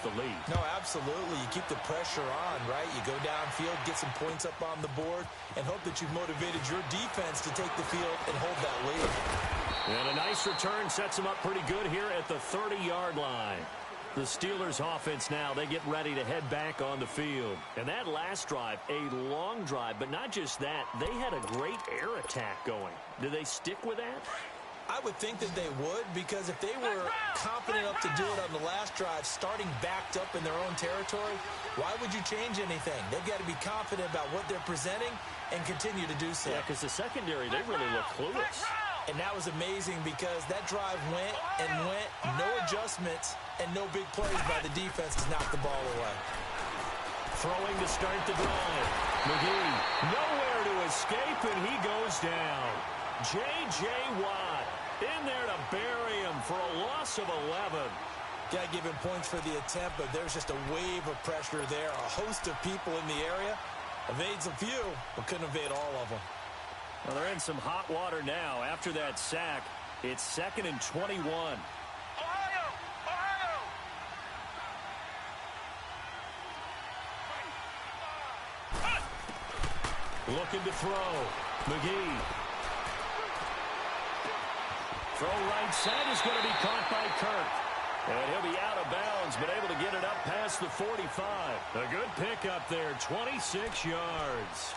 with the lead. No, absolutely. You keep the pressure on, right? You go downfield, get some points up on the board, and hope that you've motivated your defense to take the field and hold that lead. And a nice return sets them up pretty good here at the 30-yard line. The Steelers offense now, they get ready to head back on the field. And that last drive, a long drive, but not just that, they had a great air attack going. Do they stick with that? I would think that they would, because if they were confident enough to do it on the last drive, starting backed up in their own territory, why would you change anything? They've got to be confident about what they're presenting and continue to do so. Yeah, because the secondary, they really look clueless. And that was amazing because that drive went and went, no adjustments, and no big plays by the defense to knock the ball away. Throwing to start the drive. McGee, nowhere to escape, and he goes down. J.J. Watt in there to bury him for a loss of 11. Got to give him points for the attempt, but there's just a wave of pressure there. A host of people in the area. Evades a few, but couldn't evade all of them. Well, they're in some hot water now. After that sack, it's 2nd and 21. Ohio! Ohio! Looking to throw. McGee. Throw right side is going to be caught by Kirk. And he'll be out of bounds, but able to get it up past the 45. A good pickup there, 26 yards.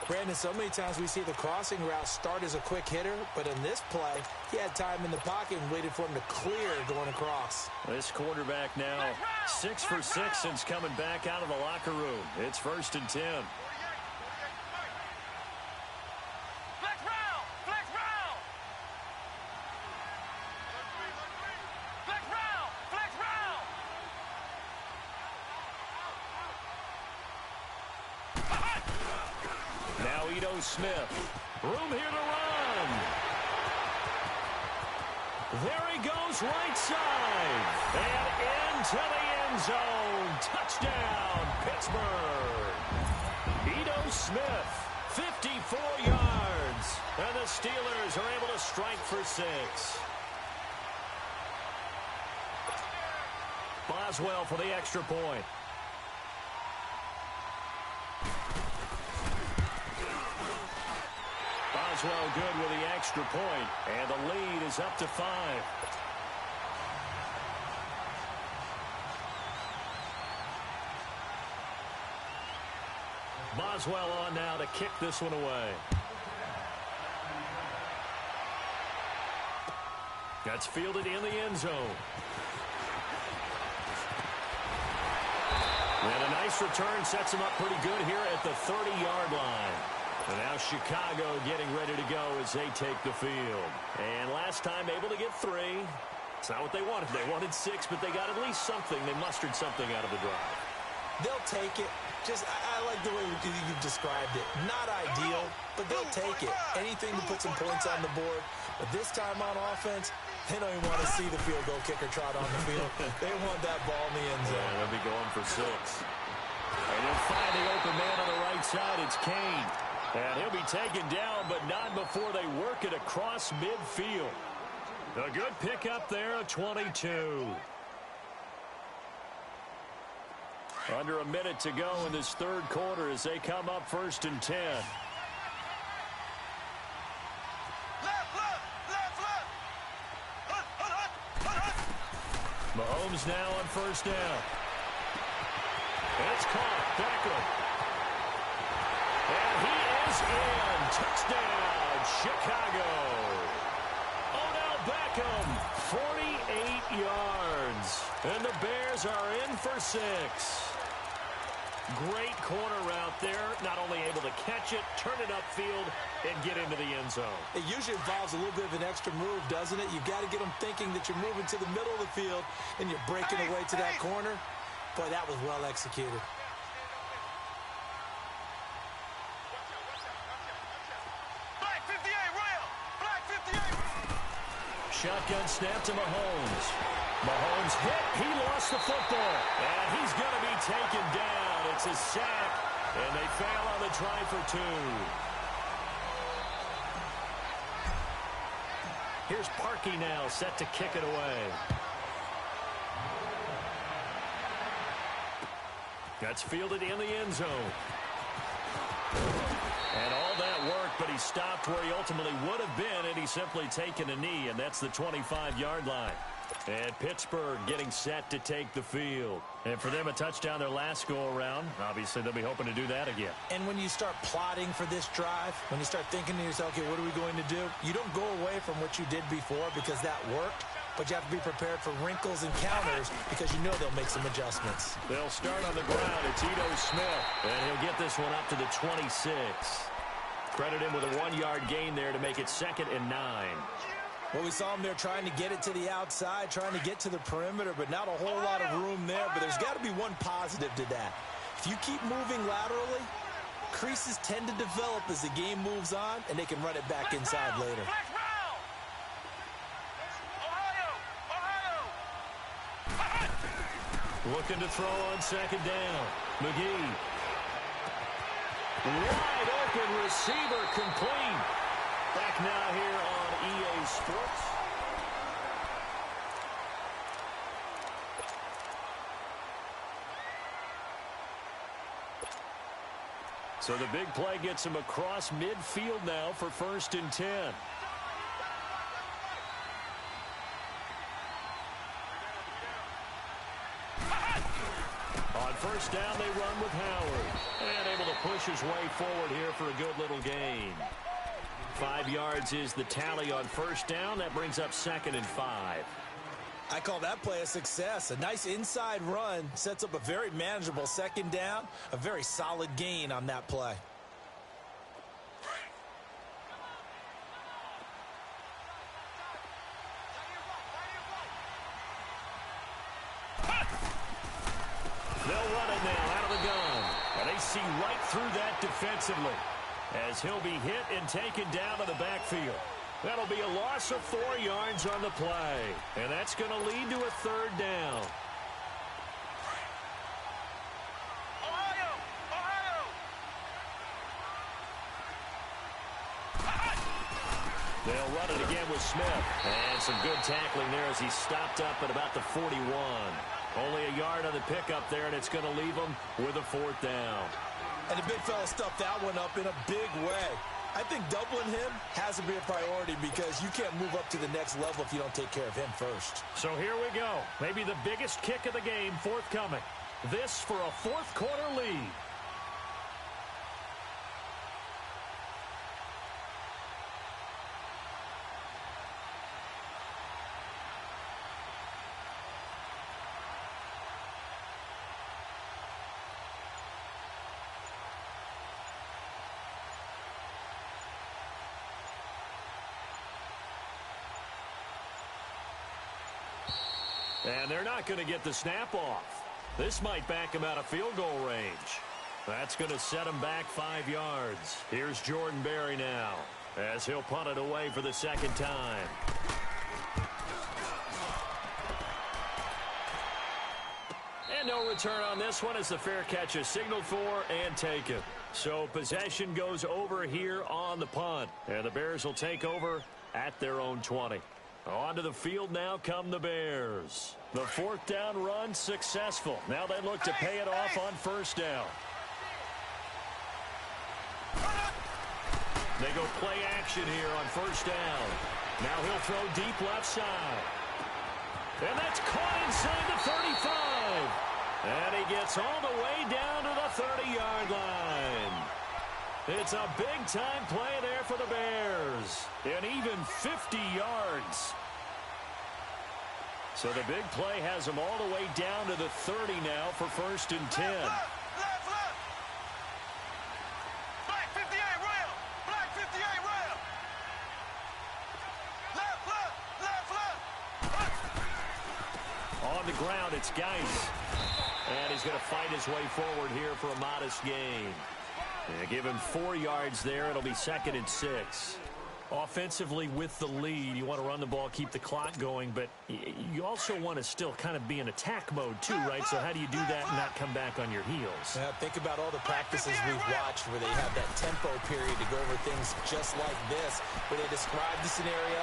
Brandon, so many times we see the crossing route start as a quick hitter, but in this play, he had time in the pocket and waited for him to clear going across. This quarterback now 6 for 6 since coming back out of the locker room. It's 1st and 10. Flex round! Flex round! Flex round! Flex round! Now Ito Smith. Room here to run. There he goes right side. And into the end zone. Touchdown, Pittsburgh. Ito Smith, 54 yards. And the Steelers are able to strike for 6. Boswell for the extra point. Boswell good with the extra point, and the lead is up to 5. Boswell on now to kick this one away. That's fielded in the end zone. And a nice return sets him up pretty good here at the 30-yard line. And now Chicago getting ready to go as they take the field. And last time able to get 3. It's not what they wanted. They wanted 6, but they got at least something. They mustered something out of the drive. They'll take it. I like the way you've described it. Not ideal, but they'll take it. Anything to put some points on the board. But this time on offense, they don't even want to see the field goal kicker trot on the field. They want that ball in the end zone. Yeah, they'll be going for 6. And they'll find the open man on the right side. It's Kane. And he'll be taken down, but not before they work it across midfield. A good pickup there, a 22. Under a minute to go in this third quarter as they come up 1st and 10. Mahomes now on 1st down. It's caught. Beckham. And he is in. Touchdown, Chicago. Odell Beckham, 48 yards. And the Bears are in for 6. Great corner route there. Not only able to catch it, turn it upfield, and get into the end zone. It usually involves a little bit of an extra move, doesn't it? You've got to get them thinking that you're moving to the middle of the field and you're breaking away to that corner. Boy, that was well executed. Shotgun snap to Mahomes. Mahomes hit. He lost the football. And he's going to be taken down. It's a sack. And they fail on the try for 2. Here's Parkey now set to kick it away. That's fielded in the end zone. And all that work, but he stopped where he ultimately would have been, and he's simply taken a knee, and that's the 25-yard line. And Pittsburgh getting set to take the field. And for them, a touchdown their last go-around. Obviously, they'll be hoping to do that again. And when you start plotting for this drive, when you start thinking to yourself, okay, what are we going to do? You don't go away from what you did before because that worked, but you have to be prepared for wrinkles and counters because you know they'll make some adjustments. They'll start on the ground. It's Ito Smith, and he'll get this one up to the 26. Credit him with a 1-yard gain there to make it 2nd and 9. Well, we saw him there trying to get it to the outside, trying to get to the perimeter, but not a whole lot of room there. But there's got to be one positive to that. If you keep moving laterally, creases tend to develop as the game moves on, and they can run it back inside later. Looking to throw on 2nd down. McGee. Wide open receiver complete. Back now here on EA Sports. So the big play gets him across midfield now for 1st and 10. On 1st down, they run with Howard. And able to push his way forward here for a good little gain. 5 yards is the tally on 1st down. That brings up 2nd and 5. I call that play a success. A nice inside run sets up a very manageable 2nd down. A very solid gain on that play. They'll run it now out of the gun. And they see right through that defensively as he'll be hit and taken down to the backfield. That'll be a loss of 4 yards on the play. And that's going to lead to a 3rd down. They'll run it again with Smith. And some good tackling there as he stopped up at about the 41. Only a yard on the pickup there, and it's going to leave him with a 4th down. And the big fella stuffed that one up in a big way. I think doubling him has to be a priority because you can't move up to the next level if you don't take care of him first. So here we go. Maybe the biggest kick of the game forthcoming. This for a 4th quarter lead. And they're not going to get the snap off. This might back him out of field goal range. That's going to set him back 5 yards. Here's Jordan Berry now as he'll punt it away for the 2nd time. And no return on this one as the fair catch is signaled for and taken. So possession goes over here on the punt. And the Bears will take over at their own 20. Onto the field now come the Bears. The 4th down run successful. Now they look to pay it off on 1st down. They go play action here on 1st down. Now he'll throw deep left side. And that's caught inside the 35. And he gets all the way down to the 30-yard line. It's a big-time play there for the Bears. And even 50 yards. So the big play has them all the way down to the 30 now for 1st and 10. Left. Black 58 rail. Black 58 rail. Left. On the ground, it's Geis. And he's going to fight his way forward here for a modest gain. Give him 4 yards there. It'll be 2nd and 6. Offensively with the lead, you want to run the ball, keep the clock going, but you also want to still kind of be in attack mode too, right? So how do you do that and not come back on your heels? Yeah, think about all the practices we've watched where they have that tempo period to go over things just like this, where they describe the scenario,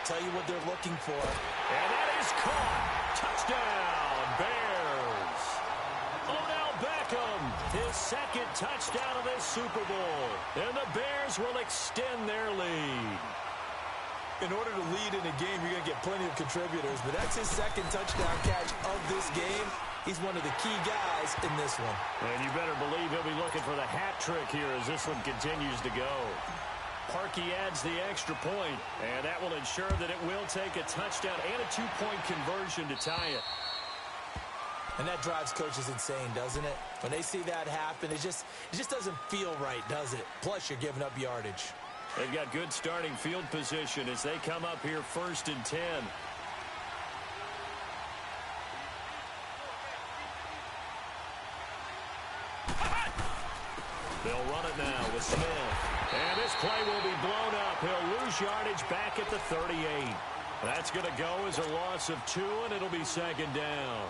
tell you what they're looking for. And that is caught. Touchdown, Bears. Odell Beckham his second touchdown of this Super Bowl. And the Bears will extend their lead. In order to lead in a game, you're going to get plenty of contributors, but that's his second touchdown catch of this game. He's one of the key guys in this one. And you better believe he'll be looking for the hat trick here as this one continues to go. Parkey adds the extra point, and that will ensure that it will take a touchdown and a two-point conversion to tie it. And that drives coaches insane, doesn't it? When they see that happen, it just doesn't feel right, does it? Plus, you're giving up yardage. They've got good starting field position as they come up here 1st and 10. They'll run it now with Smith. And this play will be blown up. He'll lose yardage back at the 38. That's going to go as a loss of 2, and it'll be 2nd down.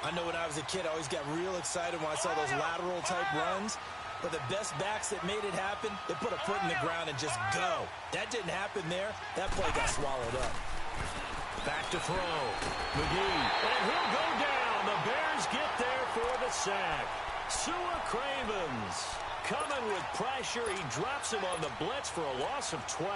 I know when I was a kid, I always got real excited when I saw those lateral-type runs. But the best backs that made it happen, they put a foot in the ground and just go. That didn't happen there. That play got swallowed up. Back to throw. McGee. And he'll go down. The Bears get there for the sack. Sua Cravens coming with pressure. He drops him on the blitz for a loss of 12.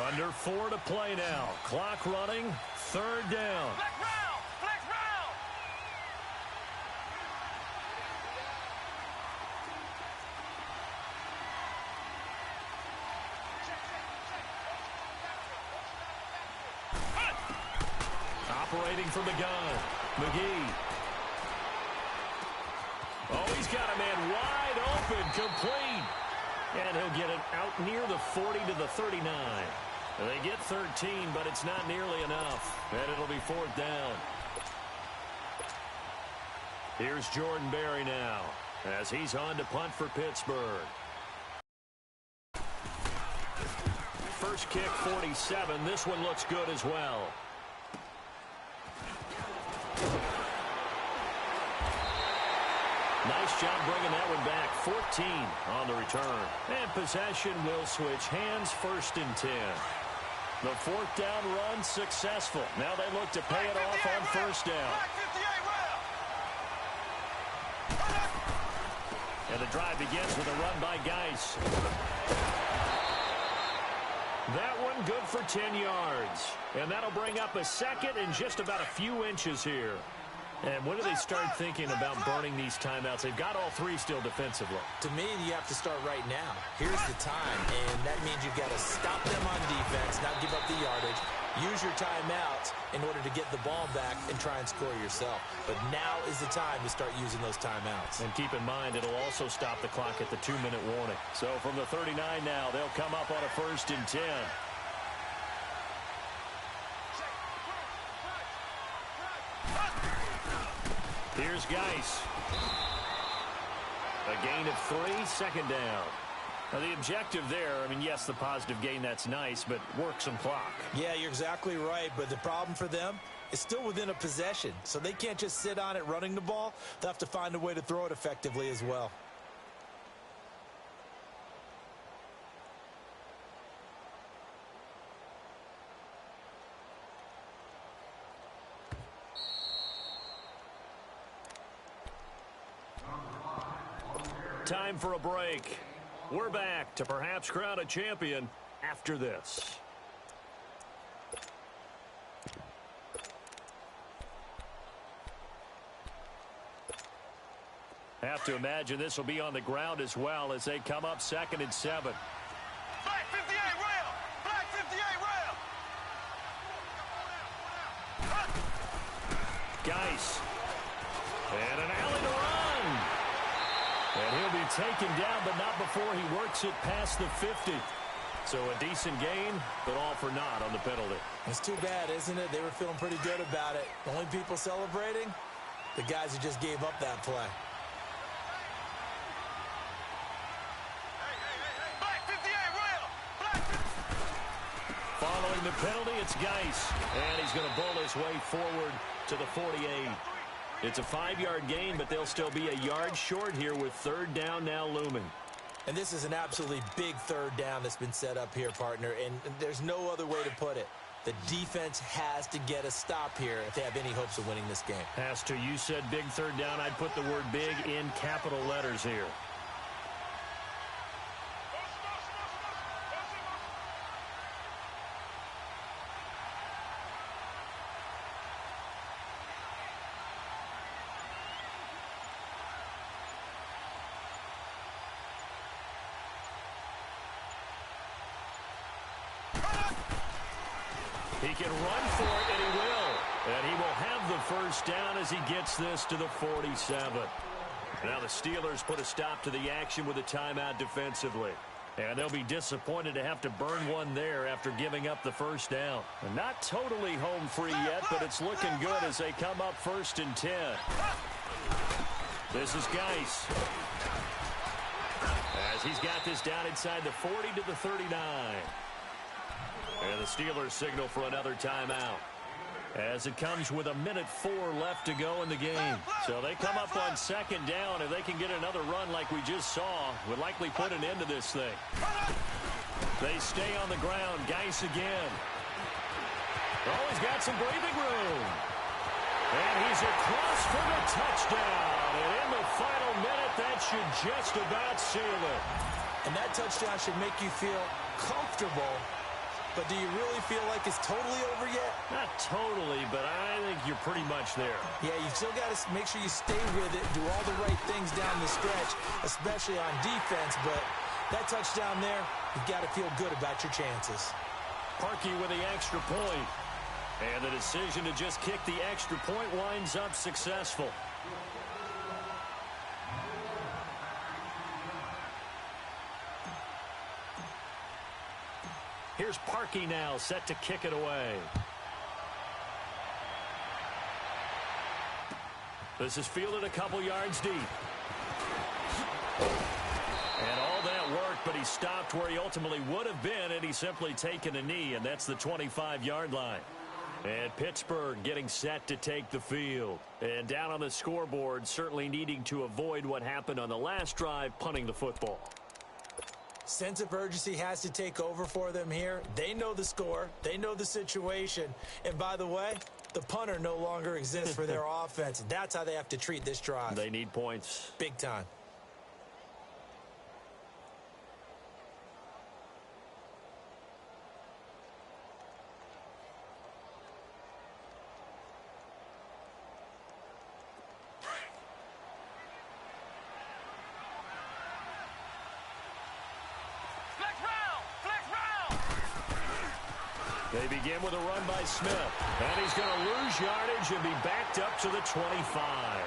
Under 4 to play now. Clock running. 3rd down. Flex round! Flex round! Operating from the gun. McGee. Oh, he's got a man wide open. Complete. And he'll get it out near the 40 to the 39. They get 13, but it's not nearly enough. And it'll be 4th down. Here's Jordan Berry now as he's on to punt for Pittsburgh. First kick, 47. This one looks good as well. Nice job bringing that one back. 14 on the return. And possession will switch hands. 1st and 10. The 4th down run successful. Now they look to pay it off on 1st down. And the drive begins with a run by Geis. That one good for 10 yards. And that'll bring up a second and just about a few inches here. And when do they start thinking about burning these timeouts? They've got all 3 still defensively. To me, you have to start right now. Here's the time, and that means you've got to stop them on defense, not give up the yardage. Use your timeouts in order to get the ball back and try and score yourself. But now is the time to start using those timeouts. And keep in mind, it'll also stop the clock at the 2-minute warning. So from the 39 now, they'll come up on a 1st and 10. Here's Geis. A gain of 3, 2nd down. Now, the objective there, I mean, yes, the positive gain, that's nice, but work some clock. Yeah, you're exactly right, but the problem for them is still within a possession, so they can't just sit on it running the ball. They'll have to find a way to throw it effectively as well. Time for a break. We're back to perhaps crown a champion after this. Have to imagine this will be on the ground as well as they come up 2nd and 7. Black 58 rail! Black 58 rail! Geis. And an alley to run. And he'll be taken down, but not before he works it past the 50. So a decent gain, but all for naught on the penalty. It's too bad, isn't it? They were feeling pretty good about it. The only people celebrating, the guys who just gave up that play. Black 58 rail! Black 58! Following the penalty, it's Geis. And he's going to bowl his way forward to the 48. It's a 5-yard gain, but they'll still be a yard short here with 3rd down now looming. And this is an absolutely big 3rd down that's been set up here, partner, and there's no other way to put it. The defense has to get a stop here if they have any hopes of winning this game. Has to. You said big third down. I'd put the word big in capital letters here. He can run for it, and he will. And he will have the first down as he gets this to the 47. Now the Steelers put a stop to the action with a timeout defensively. And they'll be disappointed to have to burn one there after giving up the first down. And not totally home free yet, but it's looking good as they come up 1st and 10. This is Geis. As he's got this down inside the 40 to the 39. And the Steelers signal for another timeout. As it comes with 1:04 left to go in the game. So they come up on 2nd down. If they can get another run like we just saw, would likely put an end to this thing. They stay on the ground. Geis again. Oh, he's got some breathing room. And he's across for the touchdown. And in the final minute, that should just about seal it. And that touchdown should make you feel comfortable. But do you really feel like it's totally over yet? Not totally, but I think you're pretty much there. Yeah, you still got to make sure you stay with it, do all the right things down the stretch, especially on defense. But that touchdown there, you've got to feel good about your chances. Parkey with the extra point. And the decision to just kick the extra point winds up successful. Here's Parkey now, set to kick it away. This is fielded a couple yards deep. And all that worked, but he stopped where he ultimately would have been, and he's simply taken a knee, and that's the 25-yard line. And Pittsburgh getting set to take the field. And down on the scoreboard, certainly needing to avoid what happened on the last drive, punting the football. Sense of urgency has to take over for them here. They know the score. They know the situation. And by the way, the punter no longer exists for their offense. That's how they have to treat this drive. They need points. Big time. They begin with a run by Smith. And he's going to lose yardage and be backed up to the 25.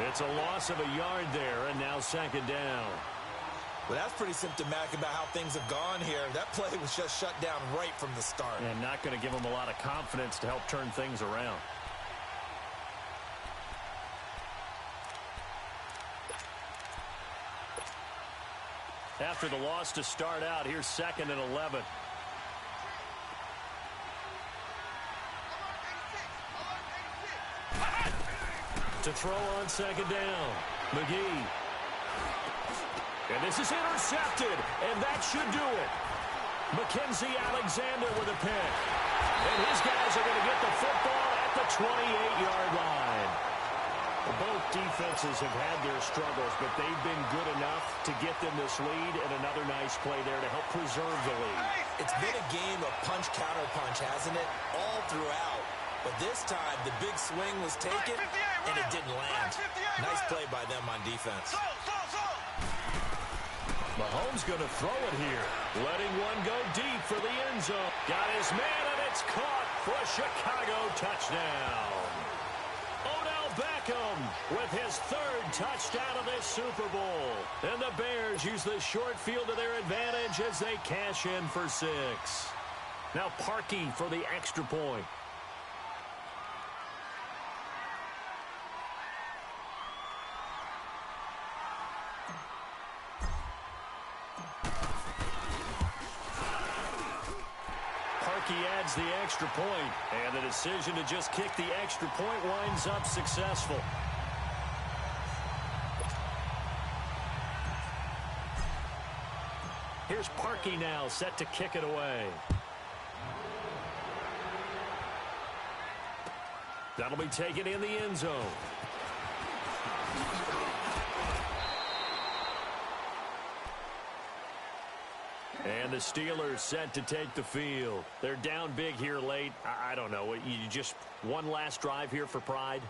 It's a loss of a yard there, and now 2nd down. Well, that's pretty symptomatic about how things have gone here. That play was just shut down right from the start. And not going to give him a lot of confidence to help turn things around. After the loss to start out, here's 2nd and 11. To throw on 2nd down. McGee. And this is intercepted, and that should do it. Mackenzie Alexander with a pick. And his guys are going to get the football at the 28-yard line. Both defenses have had their struggles, but they've been good enough to get them this lead, and another nice play there to help preserve the lead. It's been a game of punch-counter-punch, hasn't it? All throughout. But this time, the big swing was taken, and it didn't land. Nice play by them on defense. Mahomes going to throw it here. Letting one go deep for the end zone. Got his man, and it's caught for a Chicago touchdown. Odell Beckham with his 3rd touchdown of this Super Bowl. And the Bears use the short field to their advantage as they cash in for 6. Now Parkey for the extra point. He adds the extra point, and the decision to just kick the extra point winds up successful. Here's Parkey now, set to kick it away. That'll be taken in the end zone. And the Steelers set to take the field. They're down big here late. I don't know. You just one last drive here for pride?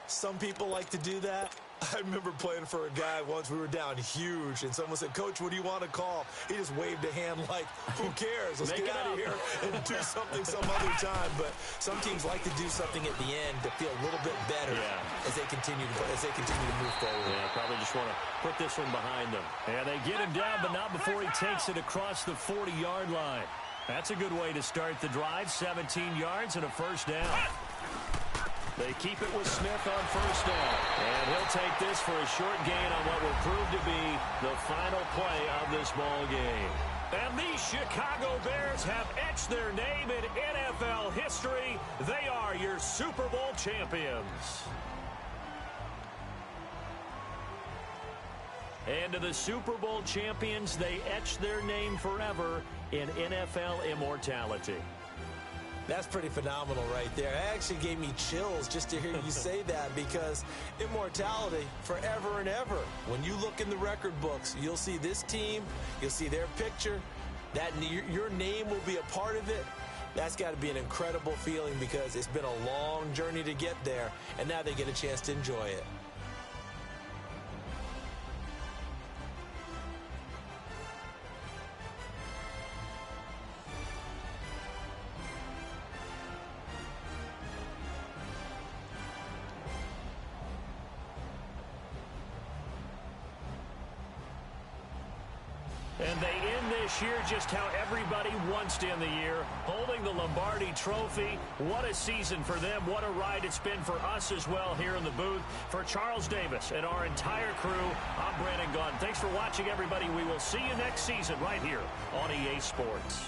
Some people like to do that. I remember playing for a guy once. We were down huge, and someone said, "Coach, what do you want to call?" He just waved a hand like, who cares? Let's get out of here and do something some other time. But some teams like to do something at the end to feel a little bit better as they continue to move forward. Yeah, probably just want to put this one behind them. And they get him down, but not before he takes it across the 40-yard line. That's a good way to start the drive. 17 yards and a first down. They keep it with Smith on first down. And he'll take this for a short gain on what will prove to be the final play of this ball game. And the Chicago Bears have etched their name in NFL history. They are your Super Bowl champions. And to the Super Bowl champions, they etched their name forever in NFL immortality. That's pretty phenomenal right there. It actually gave me chills just to hear you say that, because immortality forever and ever. When you look in the record books, you'll see this team, you'll see their picture, that your name will be a part of it. That's got to be an incredible feeling, because it's been a long journey to get there, and now they get a chance to enjoy it. And they end this year just how everybody wants to end the year, holding the Lombardi Trophy. What a season for them. What a ride it's been for us as well here in the booth. For Charles Davis and our entire crew, I'm Brandon Gunn. Thanks for watching, everybody. We will see you next season right here on EA Sports.